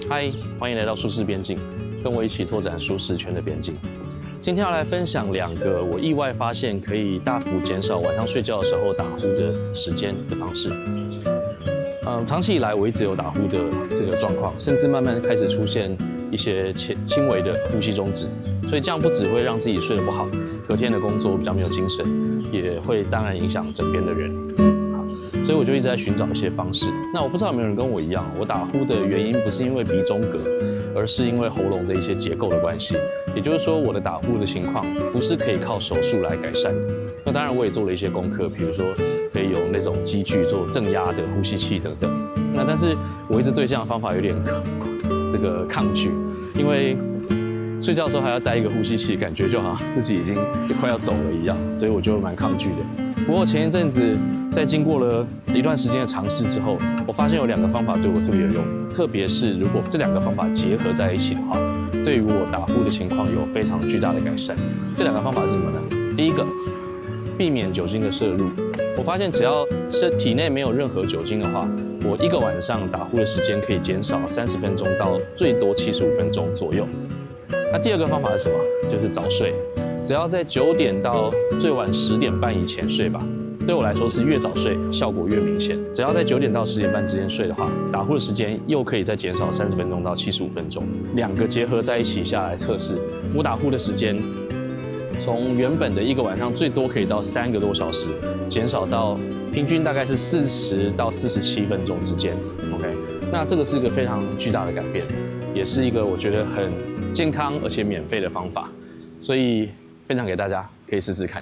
嗨，欢迎来到舒适边境，跟我一起拓展舒适圈的边境。今天要来分享2个我意外发现可以大幅减少晚上睡觉的时候打呼的时间的方式。长期以来我一直有打呼的这个状况，甚至慢慢开始出现一些轻微的呼吸中止，所以这样不只会让自己睡得不好，隔天的工作比较没有精神，也会当然影响枕边的人。所以我就一直在寻找一些方式。那我不知道有没有人跟我一样，我打呼的原因不是因为鼻中隔，而是因为喉咙的一些结构的关系。也就是说，我的打呼的情况不是可以靠手术来改善的。那当然，我也做了一些功课，比如说可以有那种机具做正压的呼吸器等等。那但是我一直对这样的方法有点抗拒，因为睡觉的时候还要带一个呼吸器，感觉就好像自己已经快要走了一样，所以我就蛮抗拒的。不过前一阵子在经过了一段时间的尝试之后，我发现有2个方法对我特别有用，特别是如果这2个方法结合在一起的话，对于我打呼的情况有非常巨大的改善。这2个方法是什么呢？第一个，避免酒精的摄入。我发现只要是体内没有任何酒精的话，我1个晚上打呼的时间可以减少30分钟到最多75分钟左右。那第2个方法是什么？就是早睡。只要在9点到最晚10点半以前睡吧，对我来说是越早睡效果越明显。只要在9点到10点半之间睡的话，打呼的时间又可以再减少30分钟到75分钟。2个结合在一起下来测试，我打呼的时间从原本的1个晚上最多可以到3个多小时，减少到平均大概是40到47分钟之间。OK， 那这个是一个非常巨大的改变，也是一个我觉得很健康而且免费的方法，所以分享给大家，可以试试看。